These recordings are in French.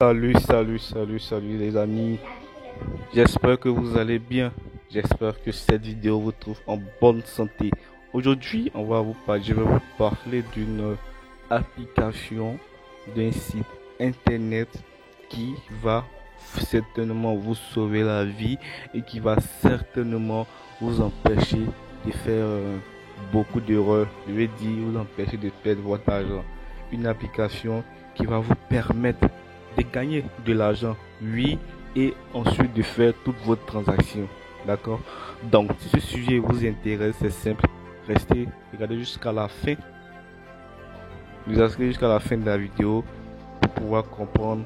Salut les amis. J'espère que vous allez bien. J'espère que cette vidéo vous trouve en bonne santé. Aujourd'hui, je vais vous parler d'une application d'un site internet qui va certainement vous sauver la vie et qui va certainement vous empêcher de faire beaucoup d'erreurs. Je vais dire vous empêcher de perdre votre argent. Une application qui va vous permettre de gagner de l'argent, oui, et ensuite de faire toutes vos transactions. D'accord? Donc, si ce sujet vous intéresse, c'est simple. Regardez jusqu'à la fin. Vous inscrivez jusqu'à la fin de la vidéo pour pouvoir comprendre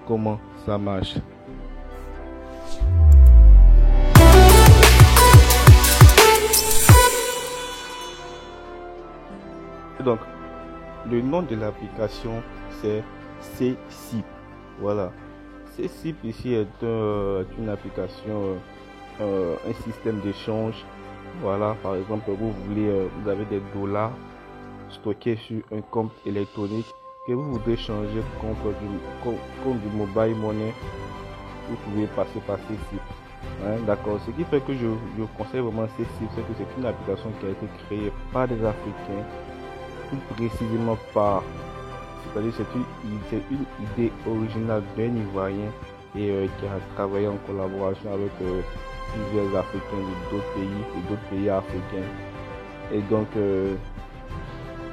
comment ça marche. Et donc, le nom de l'application, c'est CSIP. Voilà. CSIP ici est une application, un système d'échange. Voilà, par exemple, vous avez des dollars stockés sur un compte électronique que vous voudrez changer contre du mobile money. Vous pouvez passer par CSIP. Hein, d'accord. Ce qui fait que je conseille vraiment CSIP, c'est que c'est une application qui a été créée par des Africains, plus précisément c'est-à-dire c'est une idée originale d'un Ivoirien et qui a travaillé en collaboration avec plusieurs Africains d'autres pays africains. Et donc,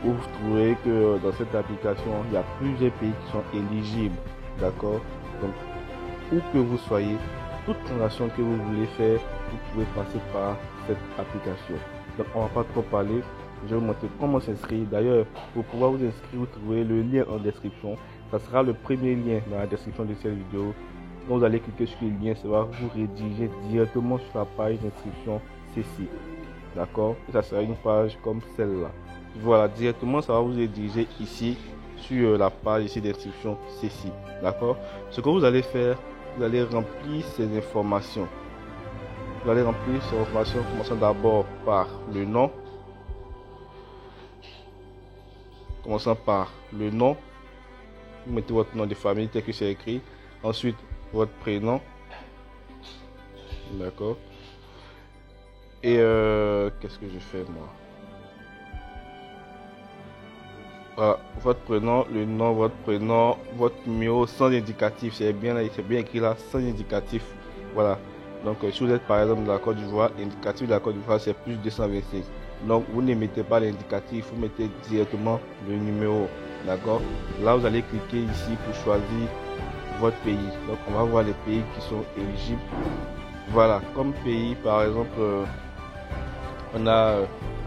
vous trouverez que dans cette application, il y a plusieurs pays qui sont éligibles. D'accord? Donc, où que vous soyez, toute transaction que vous voulez faire, vous pouvez passer par cette application. Donc, on ne va pas trop parler. Je vais vous montrer comment s'inscrire. D'ailleurs, pour pouvoir vous inscrire, vous trouverez le lien en description. Ça sera le premier lien dans la description de cette vidéo. Quand vous allez cliquer sur le lien, ça va vous rediriger directement sur la page d'inscription CSIP. D'accord? Ça sera une page comme celle-là. Voilà, directement, ça va vous rediriger ici sur la page ici d'inscription CSIP. D'accord? Ce que vous allez faire, vous allez remplir ces informations. Vous allez remplir ces informations, commençant d'abord par le nom. Commençant par le nom, vous mettez votre nom de famille tel que c'est écrit, ensuite votre prénom, d'accord, et qu'est-ce que je fais moi? Voilà, votre prénom, le nom, votre prénom, votre numéro sans indicatif, c'est bien écrit là, sans indicatif, voilà. Donc si vous êtes par exemple de la Côte d'Ivoire, l'indicatif de la Côte d'Ivoire c'est plus 226. Donc vous ne mettez pas l'indicatif, vous mettez directement le numéro. D'accord? Là vous allez cliquer ici pour choisir votre pays. Donc on va voir les pays qui sont éligibles. Voilà, comme pays par exemple, on a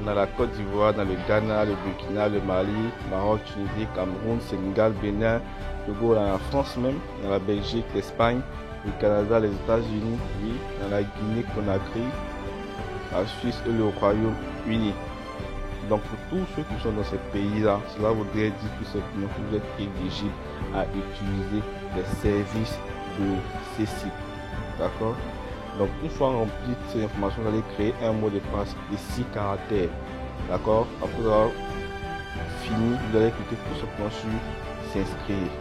la Côte d'Ivoire, dans le Ghana, le Burkina, le Mali, Maroc, Tunisie, Cameroun, Sénégal, Bénin, Togo, dans la France même, dans la Belgique, l'Espagne, le Canada, les États-Unis, oui, dans la Guinée, Conakry, la Suisse et le Royaume-Uni. Donc pour tous ceux qui sont dans ces pays-là, cela voudrait dire tout simplement que vous êtes éligible à utiliser les services de ces sites. D'accord? Donc une fois rempli ces informations, vous allez créer un mot de passe de 6 caractères. D'accord? Après avoir fini, vous allez cliquer tout simplement sur s'inscrire.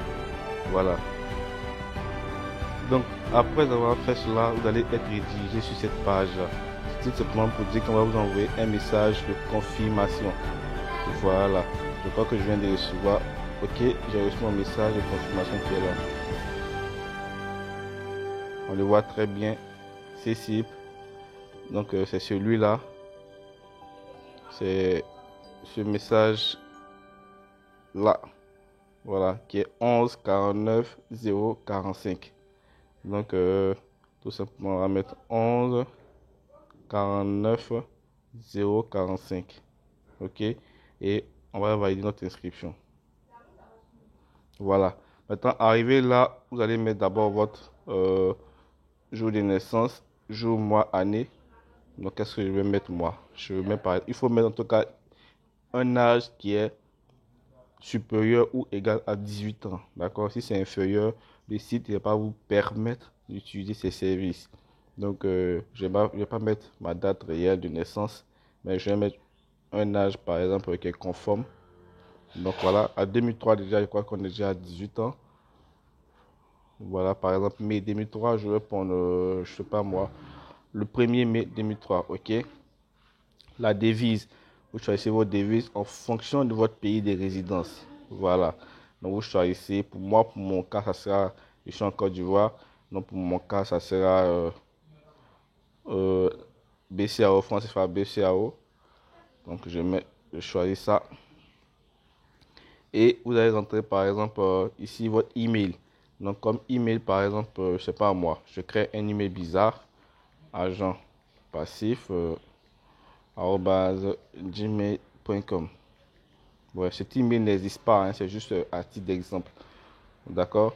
Voilà. Donc après avoir fait cela, vous allez être redirigé sur cette page. Tout simplement pour dire qu'on va vous envoyer un message de confirmation. Voilà, je crois que je viens de recevoir. Ok, j'ai reçu mon message de confirmation qui est là. On le voit très bien. CSIP. Donc c'est celui-là. C'est ce message là. Voilà, qui est 11 49 0 45. Donc tout simplement on va mettre 11 49 0 45. Ok, et on va valider notre inscription. Voilà, maintenant arrivé là, vous allez mettre d'abord votre jour de naissance, jour, mois, année. Donc qu'est-ce que je vais mettre moi? Je vais mettre il faut mettre en tout cas un âge qui est supérieur ou égal à 18 ans. D'accord? Si c'est inférieur, le site ne va pas vous permettre d'utiliser ces services. Donc je vais pas mettre ma date réelle de naissance, mais je vais mettre un âge par exemple qui est conforme. Donc voilà, à 2003 déjà, je crois qu'on est déjà à 18 ans. Voilà, par exemple, mai 2003, je vais prendre, je sais pas moi, le 1er mai 2003, ok? La devise, vous choisissez votre devise en fonction de votre pays de résidence. Voilà. Donc, vous choisissez, pour moi, pour mon cas, ça sera, je suis en Côte d'Ivoire. Donc, pour mon cas, ça sera euh, BCAO, France CFA BCAO. Donc, je choisis ça. Et vous allez rentrer, par exemple, ici, votre email. Donc, comme email, par exemple, je sais pas moi, je crée un email bizarre, agent passif, gmail.com. Ouais, cet email n'existe pas, hein, c'est juste à titre d'exemple. D'accord?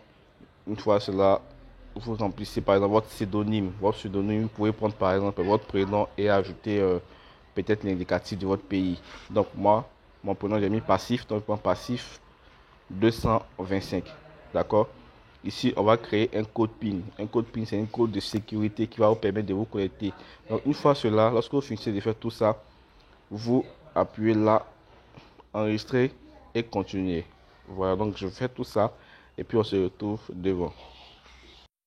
Une fois cela, vous remplissez par exemple votre pseudonyme. Votre pseudonyme, vous pouvez prendre par exemple votre prénom et ajouter peut-être l'indicatif de votre pays. Donc moi, mon prénom, j'ai mis passif, donc je prends passif 225. D'accord? Ici, on va créer un code PIN. Un code PIN, c'est un code de sécurité qui va vous permettre de vous connecter. Donc une fois cela, lorsque vous finissez de faire tout ça, vous appuyez là, enregistrer et continuer. Voilà, donc je fais tout ça et puis on se retrouve devant.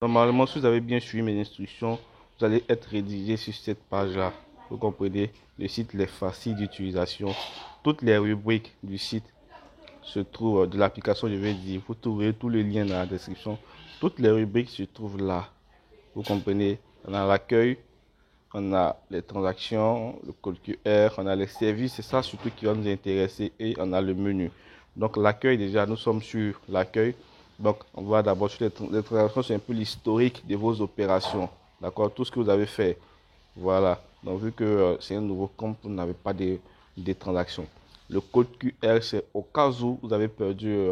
Normalement, si vous avez bien suivi mes instructions, vous allez être rédigé sur cette page-là. Vous comprenez, le site est facile d'utilisation. Toutes les rubriques du site se trouvent, de l'application, je vais dire, vous trouverez tous les liens dans la description. Toutes les rubriques se trouvent là. Vous comprenez, on a l'accueil, on a les transactions, le code QR, on a les services, c'est ça surtout qui va nous intéresser, et on a le menu. Donc l'accueil, déjà, nous sommes sur l'accueil. Donc on va d'abord sur les transactions, c'est un peu l'historique de vos opérations. D'accord, tout ce que vous avez fait. Voilà. Donc vu que c'est un nouveau compte, vous n'avez pas de transactions. Le code QR, c'est au cas où vous avez perdu,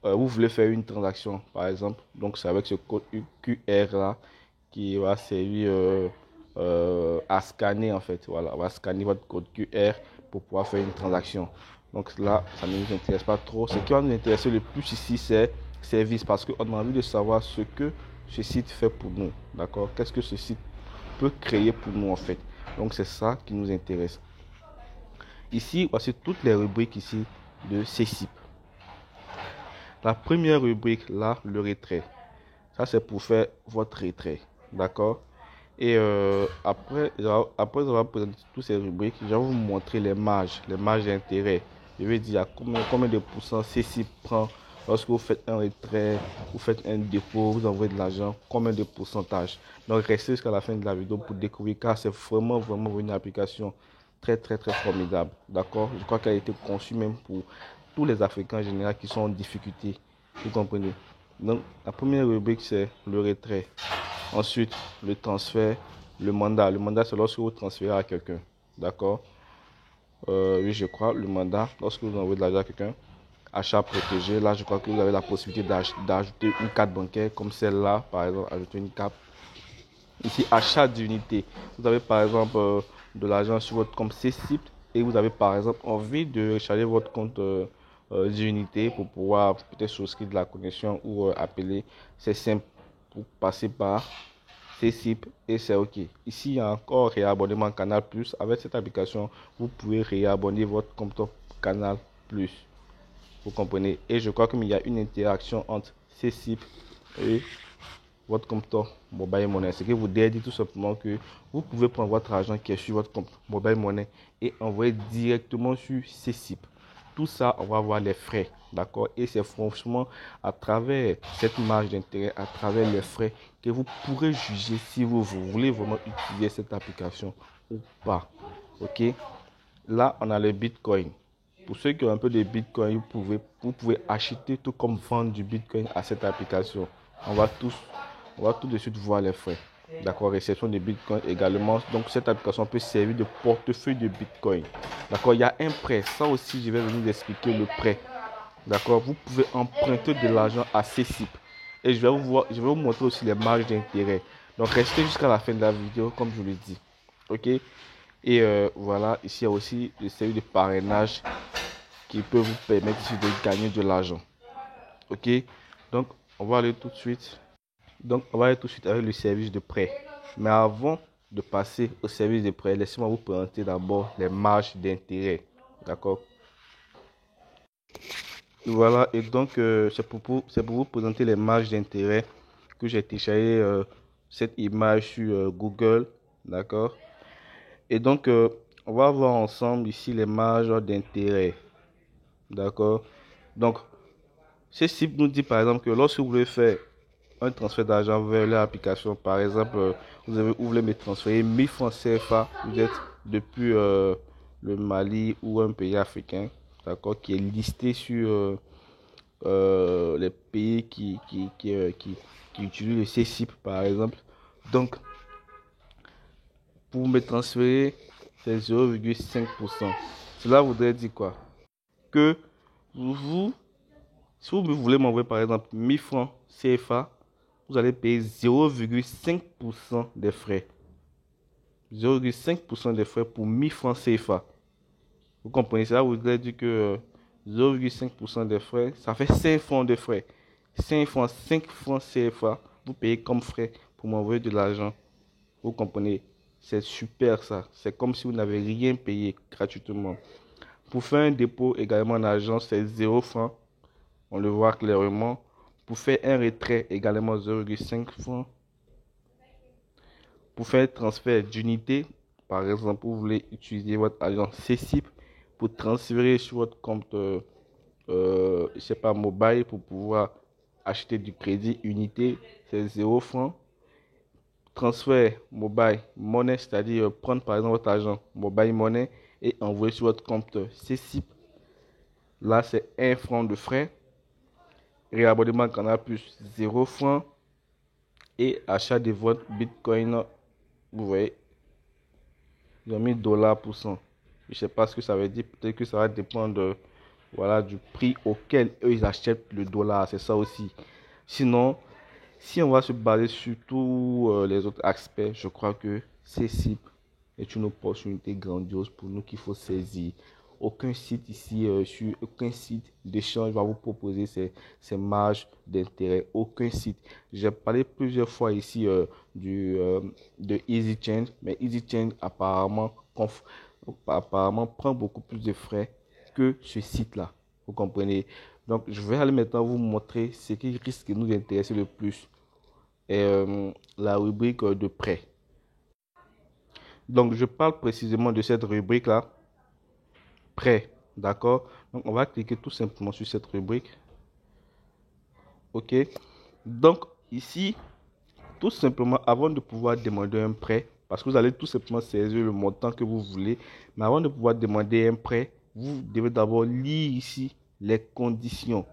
vous voulez faire une transaction, par exemple. Donc c'est avec ce code QR là qui va servir à scanner en fait. Voilà, on va scanner votre code QR pour pouvoir faire une transaction. Donc là, ça ne nous intéresse pas trop. Ce qui va nous intéresser le plus ici, c'est service, parce qu'on a envie de savoir ce que ce site fait pour nous. D'accord? Qu'est-ce que ce site peut créer pour nous en fait. Donc c'est ça qui nous intéresse. Ici, voici toutes les rubriques ici de CSIP. La première rubrique là, le retrait. Ça c'est pour faire votre retrait. D'accord? Et après avoir présenté toutes ces rubriques, je vais vous montrer les marges d'intérêt. Je vais dire combien de pourcents CSIP prend lorsque vous faites un retrait, vous faites un dépôt, vous envoyez de l'argent, combien de pourcentage. Donc restez jusqu'à la fin de la vidéo pour découvrir, car c'est vraiment une application très formidable. D'accord? Je crois qu'elle a été conçue même pour tous les Africains en général qui sont en difficulté. Vous comprenez? Donc la première rubrique, c'est le retrait. Ensuite, le transfert, le mandat. Le mandat, c'est lorsque vous transférez à quelqu'un. D'accord? Oui, je crois, le mandat, lorsque vous envoyez de l'argent à quelqu'un, achat protégé, là, je crois que vous avez la possibilité d'ajouter une carte bancaire comme celle-là, par exemple, ajouter une carte. Ici, achat d'unité. Vous avez, par exemple, de l'argent sur votre compte CSIP et vous avez, par exemple, envie de recharger votre compte d'unité pour pouvoir peut-être souscrire de la connexion ou appeler. C'est simple. Pour passer par CSIP et c'est OK. Ici, il y a encore réabonnement Canal Plus. Avec cette application, vous pouvez réabonner votre compte Canal Plus. Vous comprenez? Et je crois qu'il y a une interaction entre CSIP et votre compte Mobile Money. Ce qui vous dit tout simplement que vous pouvez prendre votre argent qui est sur votre compte Mobile Money et envoyer directement sur CSIP. Tout ça, on va voir les frais. D'accord? Et c'est franchement à travers cette marge d'intérêt, à travers les frais, que vous pourrez juger si vous voulez vraiment utiliser cette application ou pas. OK? Là, on a le Bitcoin. Pour ceux qui ont un peu de Bitcoin, vous pouvez acheter tout comme vendre du Bitcoin à cette application. On va tout de suite voir les frais. D'accord, réception de Bitcoin également. Donc cette application peut servir de portefeuille de Bitcoin. D'accord, il y a un prêt. Ça aussi, je vais venir vous expliquer le prêt. D'accord, vous pouvez emprunter de l'argent à CSIP. Et je vais vous montrer aussi les marges d'intérêt. Donc restez jusqu'à la fin de la vidéo, comme je vous l'ai dit. OK? Et voilà, ici il y a aussi le service de parrainage qui peut vous permettre ici de gagner de l'argent. OK? Donc on va aller tout de suite. Avec le service de prêt. Mais avant de passer au service de prêt, laissez-moi vous présenter d'abord les marges d'intérêt. D'accord? Voilà, et donc c'est pour vous présenter les marges d'intérêt que j'ai téléchargé cette image sur Google, d'accord? Et donc, on va voir ensemble ici les marges d'intérêt, d'accord? Donc, ce site nous dit par exemple que lorsque vous voulez faire un transfert d'argent vers l'application, par exemple, vous voulez me transférer 1000 francs CFA, vous êtes depuis le Mali ou un pays africain, d'accord, qui est listé sur les pays qui utilisent le CCIP, par exemple. Donc, pour me transférer, c'est 0,5%. Cela voudrait dire quoi? Que vous, si vous voulez m'envoyer par exemple 1000 francs CFA, vous allez payer 0,5% des frais. 0,5% des frais pour 1000 francs CFA. Vous comprenez? Ça voudrait dire que 0,5% des frais, ça fait 5 francs de frais. 5 francs CFA, vous payez comme frais pour m'envoyer de l'argent. Vous comprenez? C'est super ça. C'est comme si vous n'avez rien payé gratuitement. Pour faire un dépôt également en agence, c'est 0 francs. On le voit clairement. Pour faire un retrait, également 0,5 francs. Pour faire un transfert d'unité, par exemple, vous voulez utiliser votre agent CCIP pour transférer sur votre compte, je sais pas, mobile pour pouvoir acheter du crédit unité, c'est 0 francs. Transfert mobile monnaie, c'est-à-dire prendre par exemple votre agent mobile monnaie et envoyer sur votre compte CCIP. Là, c'est 1 franc de frais. Réabonnement Canal Plus, 0 francs. Et achat de votre Bitcoin, vous voyez, ils ont mis $%. Je ne sais pas ce que ça veut dire. Peut-être que ça va dépendre voilà, du prix auquel eux ils achètent le dollar. C'est ça aussi. Sinon, si on va se baser sur tous les autres aspects, je crois que CCIP est une opportunité grandiose pour nous qu'il faut saisir. Aucun site ici, sur aucun site d'échange va vous proposer ces marges d'intérêt. Aucun site. J'ai parlé plusieurs fois ici de EasyChange, mais EasyChange apparemment prend beaucoup plus de frais que ce site-là. Vous comprenez? Donc, je vais aller maintenant vous montrer ce qui risque de nous intéresser le plus. Et la rubrique de prêt. Donc, je parle précisément de cette rubrique-là. Prêt, d'accord? Donc, on va cliquer tout simplement sur cette rubrique. OK? Donc, ici, tout simplement, avant de pouvoir demander un prêt, parce que vous allez tout simplement saisir le montant que vous voulez, mais avant de pouvoir demander un prêt, vous devez d'abord lire ici les conditions.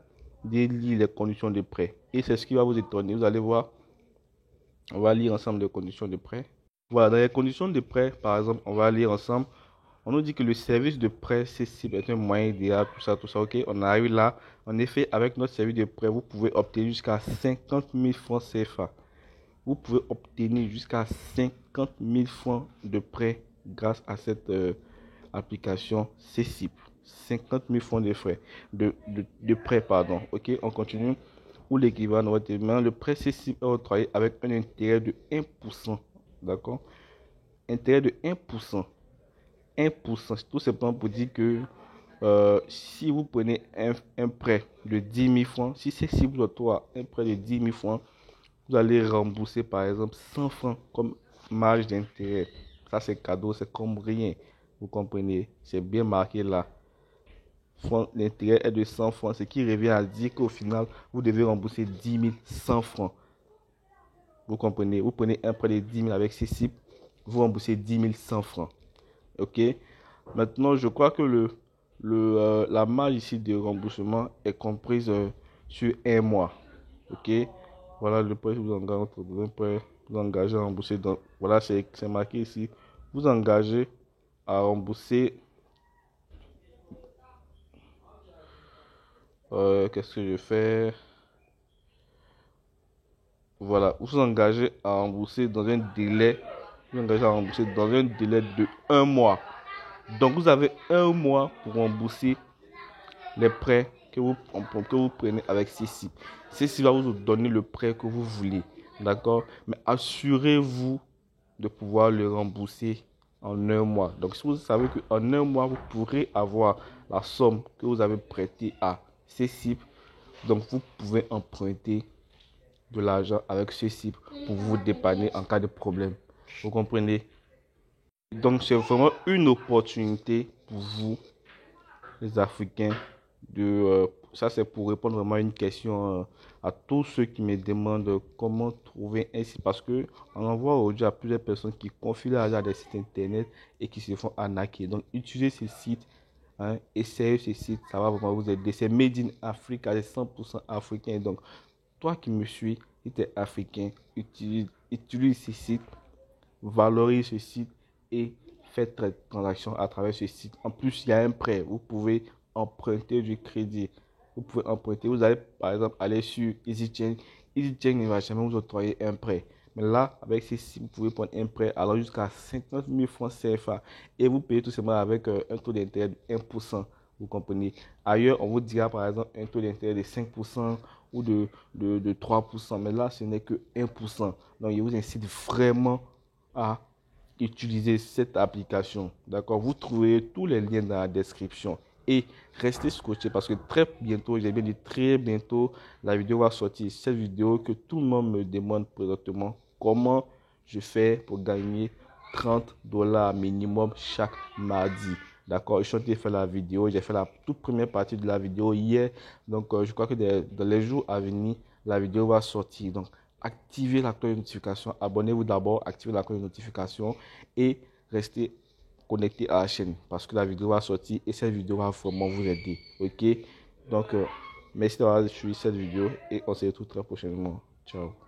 Lire les conditions de prêt. Et c'est ce qui va vous étonner. Vous allez voir, on va lire ensemble les conditions de prêt. Voilà, dans les conditions de prêt, par exemple, on va lire ensemble. On nous dit que le service de prêt CCIP est un moyen idéal, tout ça, ok. On arrive là. En effet, avec notre service de prêt, vous pouvez obtenir jusqu'à 50 000 francs CFA. Vous pouvez obtenir jusqu'à 50 000 francs de prêt grâce à cette application CCIP. 50 000 francs de frais, de prêt, pardon. Ok, on continue. Ou l'équivalent de votre main. Le prêt CCIP est octroyé avec un intérêt de 1%. D'accord? Intérêt de 1%. 1%, c'est tout simplement pour dire que si vous prenez un prêt de 10 000 francs, si c'est cible sur toi, un prêt de 10 000 francs, vous allez rembourser par exemple 100 francs comme marge d'intérêt. Ça c'est cadeau, c'est comme rien. Vous comprenez? C'est bien marqué là. L'intérêt est de 100 francs, ce qui revient à dire qu'au final, vous devez rembourser 10 100 francs. Vous comprenez? Vous prenez un prêt de 10 000 avec CCIP, vous remboursez 10 100 francs. Ok, maintenant je crois que la marge ici de remboursement est comprise sur un mois. Ok, voilà le prêt vous engage, vous engagez à rembourser. Donc voilà, c'est marqué ici, vous engagez à rembourser. Qu'est-ce que je fais? Voilà, vous engagez à rembourser dans un délai. Vous engagez à rembourser dans un délai de un mois. Donc, vous avez un mois pour rembourser les prêts que vous prenez avec CCIP. CCIP va vous donner le prêt que vous voulez. D'accord? Mais assurez-vous de pouvoir le rembourser en un mois. Donc, si vous savez qu'en un mois, vous pourrez avoir la somme que vous avez prêtée à CCIP, donc vous pouvez emprunter de l'argent avec ce site pour vous dépanner en cas de problème. Vous comprenez? Donc, c'est vraiment une opportunité pour vous, les Africains, ça c'est pour répondre vraiment à une question à tous ceux qui me demandent comment trouver un site, parce que on en voit aujourd'hui à plusieurs personnes qui confient l'argent à des sites internet et qui se font arnaquer. Donc, utilisez ces sites, hein, essayez ces sites, ça va vraiment vous aider. C'est Made in Africa, c'est 100% africain. Donc, toi qui me suis, si tu es africain, utilise ces sites, valorise ce site et faites des transactions à travers ce site. En plus, il y a un prêt. Vous pouvez emprunter du crédit. Vous pouvez emprunter. Vous allez par exemple aller sur EasyChain. EasyChain ne va jamais vous octroyer un prêt. Mais là, avec ces sites, vous pouvez prendre un prêt alors jusqu'à 50 000 francs CFA. Et vous payez tout simplement avec un taux d'intérêt de 1%. Vous comprenez? Ailleurs, on vous dira par exemple un taux d'intérêt de 5% ou de 3%. Mais là, ce n'est que 1%. Donc, je vous incite vraiment à utiliser cette application. D'accord? Vous trouverez tous les liens dans la description. Et restez scotché parce que très bientôt, j'ai bien dit très bientôt, la vidéo va sortir. Cette vidéo que tout le monde me demande présentement, comment je fais pour gagner 30 dollars minimum chaque mardi. D'accord? Je suis en train de faire la vidéo. J'ai fait la toute première partie de la vidéo hier. Donc, je crois que dans les jours à venir, la vidéo va sortir. Donc, activez la cloche de notification. Abonnez-vous d'abord, activez la cloche de notification et restez connecté à la chaîne parce que la vidéo va sortir et cette vidéo va vraiment vous aider. Ok? Donc, merci d'avoir suivi cette vidéo et on se retrouve très prochainement. Ciao.